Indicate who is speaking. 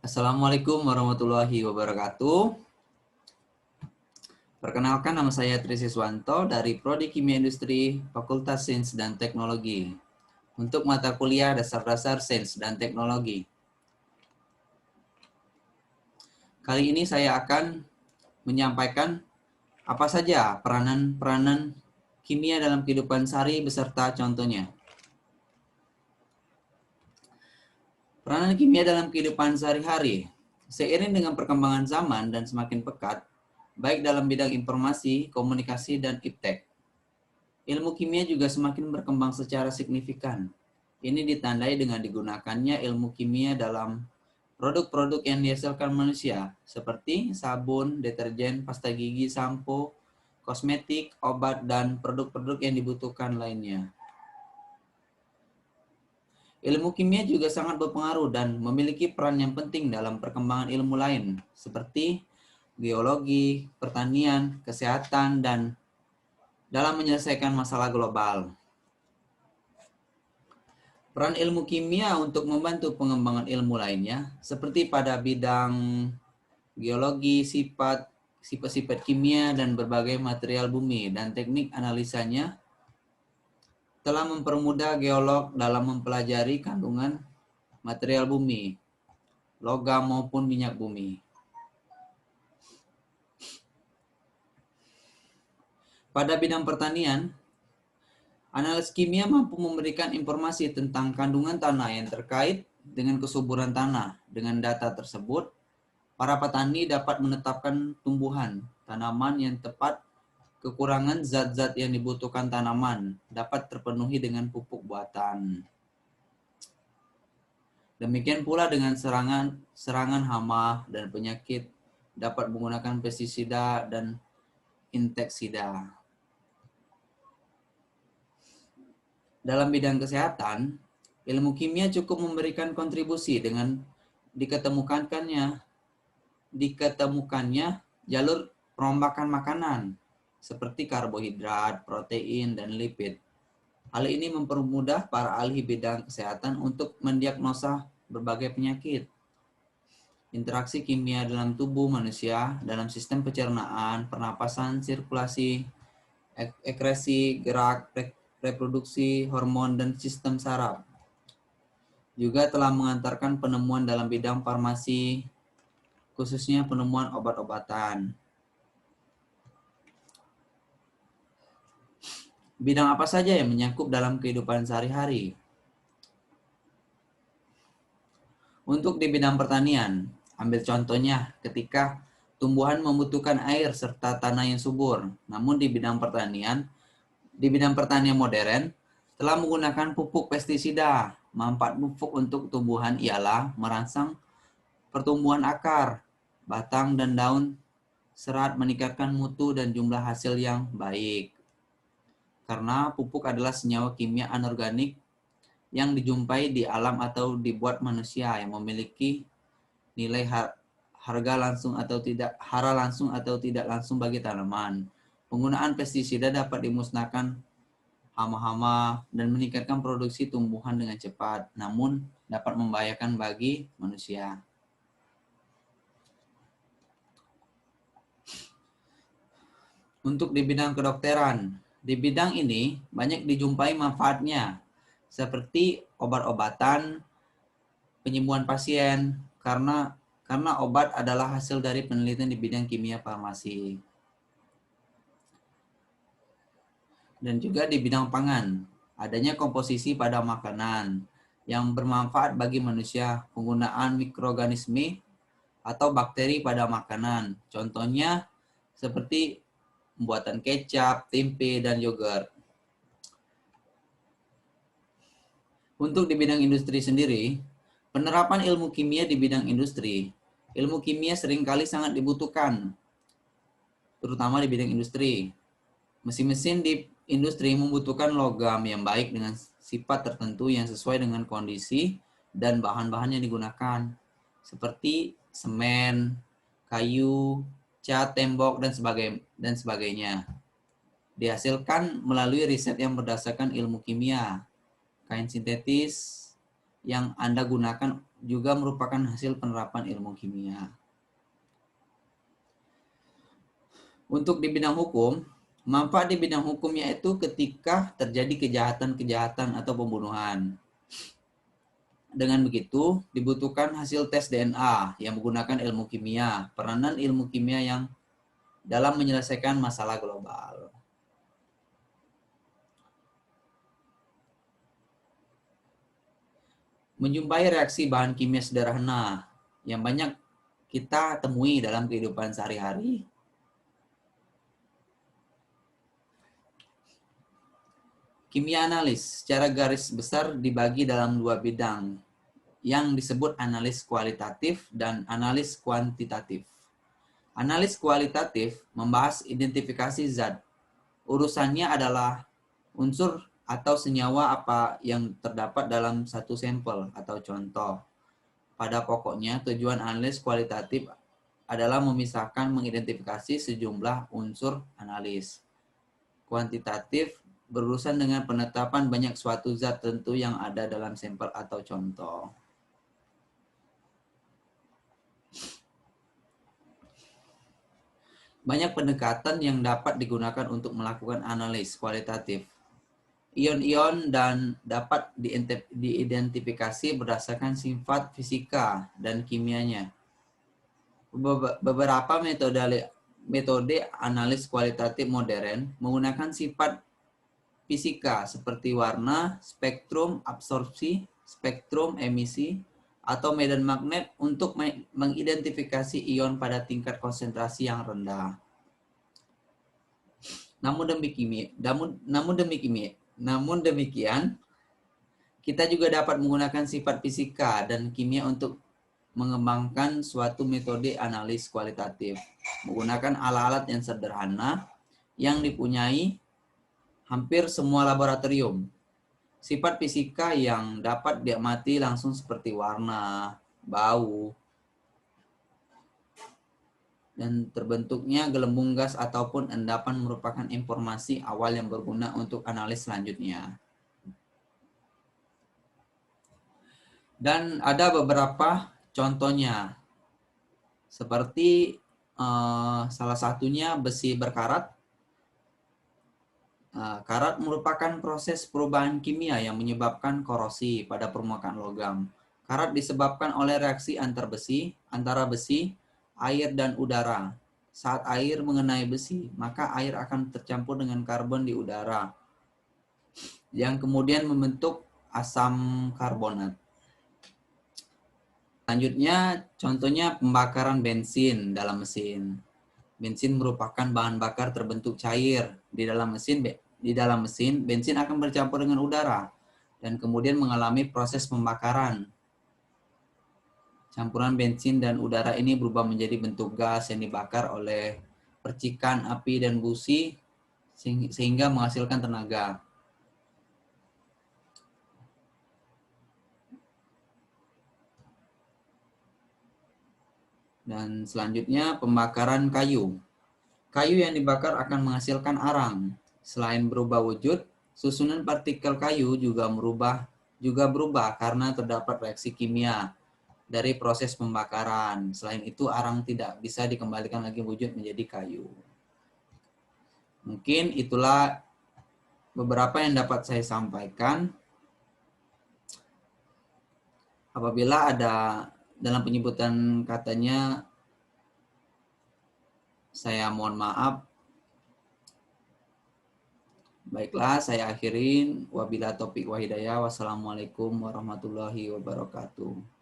Speaker 1: Assalamualaikum warahmatullahi wabarakatuh. Perkenalkan, nama saya Tri Siswanto dari Prodi Kimia Industri Fakultas Sains dan Teknologi untuk mata kuliah Dasar-Dasar Sains dan Teknologi. Kali ini saya akan menyampaikan apa saja peranan kimia dalam kehidupan sehari beserta contohnya. Peranan kimia dalam kehidupan sehari-hari. Seiring dengan perkembangan zaman dan semakin pekat, baik dalam bidang informasi, komunikasi, dan iptek, ilmu kimia juga semakin berkembang secara signifikan. Ini ditandai dengan digunakannya ilmu kimia dalam produk-produk yang dihasilkan manusia, seperti sabun, deterjen, pasta gigi, sampo, kosmetik, obat, dan produk-produk yang dibutuhkan lainnya. Ilmu kimia juga sangat berpengaruh dan memiliki peran yang penting dalam perkembangan ilmu lain, seperti geologi, pertanian, kesehatan, dan dalam menyelesaikan masalah global. Peran ilmu kimia untuk membantu pengembangan ilmu lainnya, seperti pada bidang geologi, sifat-sifat kimia, dan berbagai material bumi, dan teknik analisanya, telah mempermudah geolog dalam mempelajari kandungan material bumi, logam maupun minyak bumi. Pada bidang pertanian, analis kimia mampu memberikan informasi tentang kandungan tanah yang terkait dengan kesuburan tanah. Dengan data tersebut, para petani dapat menetapkan tumbuhan tanaman yang tepat, kekurangan zat-zat yang dibutuhkan tanaman dapat terpenuhi dengan pupuk buatan. Demikian pula dengan serangan hama dan penyakit dapat menggunakan pestisida dan inseksida. Dalam bidang kesehatan, ilmu kimia cukup memberikan kontribusi dengan diketemukannya jalur perombakan makanan seperti karbohidrat, protein, dan lipid. Hal ini mempermudah para ahli bidang kesehatan untuk mendiagnosa berbagai penyakit. Interaksi kimia dalam tubuh manusia, dalam sistem pencernaan, pernapasan, sirkulasi, ekresi, gerak, reproduksi, hormon, dan sistem saraf juga telah mengantarkan penemuan dalam bidang farmasi, khususnya penemuan obat-obatan. Bidang apa saja yang menyangkut dalam kehidupan sehari-hari? Untuk di bidang pertanian, ambil contohnya ketika tumbuhan membutuhkan air serta tanah yang subur. Namun di bidang pertanian modern telah menggunakan pupuk pestisida. Manfaat pupuk untuk tumbuhan ialah merangsang pertumbuhan akar, batang, dan daun serat, meningkatkan mutu dan jumlah hasil yang baik. Karena pupuk adalah senyawa kimia anorganik yang dijumpai di alam atau dibuat manusia yang memiliki nilai hara langsung atau tidak langsung bagi tanaman. Penggunaan pestisida dapat dimusnahkan hama-hama dan meningkatkan produksi tumbuhan dengan cepat, namun dapat membahayakan bagi manusia. Untuk di bidang kedokteran, di bidang ini banyak dijumpai manfaatnya, seperti obat-obatan, penyembuhan pasien, karena obat adalah hasil dari penelitian di bidang kimia farmasi. Dan juga di bidang pangan, adanya komposisi pada makanan yang bermanfaat bagi manusia, penggunaan mikroorganisme atau bakteri pada makanan. Contohnya seperti pembuatan kecap, tempe, dan yogurt. Untuk di bidang industri sendiri, penerapan ilmu kimia di bidang industri, ilmu kimia seringkali sangat dibutuhkan, terutama di bidang industri. Mesin-mesin di industri membutuhkan logam yang baik dengan sifat tertentu yang sesuai dengan kondisi dan bahan-bahan yang digunakan, seperti semen, kayu, cat, tembok, dan sebagainya. Dihasilkan melalui riset yang berdasarkan ilmu kimia. Kain sintetis yang Anda gunakan juga merupakan hasil penerapan ilmu kimia. Untuk di bidang hukum, manfaat di bidang hukum yaitu ketika terjadi kejahatan-kejahatan atau pembunuhan. Dengan begitu, dibutuhkan hasil tes DNA yang menggunakan ilmu kimia, peranan ilmu kimia yang dalam menyelesaikan masalah global. Menjumpai reaksi bahan kimia sederhana yang banyak kita temui dalam kehidupan sehari-hari. Kimia analis secara garis besar dibagi dalam dua bidang yang disebut analis kualitatif dan analis kuantitatif. Analis kualitatif membahas identifikasi zat. Urusannya adalah unsur atau senyawa apa yang terdapat dalam satu sampel atau contoh. Pada pokoknya, tujuan analis kualitatif adalah memisahkan mengidentifikasi sejumlah unsur analis. Kuantitatif berurusan dengan penetapan banyak suatu zat tertentu yang ada dalam sampel atau contoh. Banyak pendekatan yang dapat digunakan untuk melakukan analis kualitatif. Ion-ion dan dapat diidentifikasi berdasarkan sifat fisika dan kimianya. Beberapa metode analis kualitatif modern menggunakan sifat fisika seperti warna, spektrum absorpsi, spektrum emisi, atau medan magnet untuk mengidentifikasi ion pada tingkat konsentrasi yang rendah. Namun demikian, kita juga dapat menggunakan sifat fisika dan kimia untuk mengembangkan suatu metode analis kualitatif menggunakan alat-alat yang sederhana yang dipunyai hampir semua laboratorium. Sifat fisika yang dapat diamati langsung seperti warna, bau, dan terbentuknya gelembung gas ataupun endapan merupakan informasi awal yang berguna untuk analis selanjutnya. Dan ada beberapa contohnya, seperti salah satunya besi berkarat. Karat merupakan proses perubahan kimia yang menyebabkan korosi pada permukaan logam. Karat disebabkan oleh reaksi antara besi, air, dan udara. Saat air mengenai besi, maka air akan tercampur dengan karbon di udara, yang kemudian membentuk asam karbonat. Selanjutnya, contohnya pembakaran bensin dalam mesin. Bensin merupakan bahan bakar terbentuk cair di dalam mesin. Bensin akan bercampur dengan udara dan kemudian mengalami proses pembakaran. Campuran bensin dan udara ini berubah menjadi bentuk gas yang dibakar oleh percikan api dan busi sehingga menghasilkan tenaga. Dan selanjutnya pembakaran kayu. Kayu yang dibakar akan menghasilkan arang. Selain berubah wujud, susunan partikel kayu juga berubah karena terdapat reaksi kimia dari proses pembakaran. Selain itu, arang tidak bisa dikembalikan lagi wujud menjadi kayu. Mungkin itulah beberapa yang dapat saya sampaikan. Apabila ada dalam penyebutan katanya, saya mohon maaf. Baiklah, saya akhirin. Wabila taufiq wa hidayah. Wassalamualaikum warahmatullahi wabarakatuh.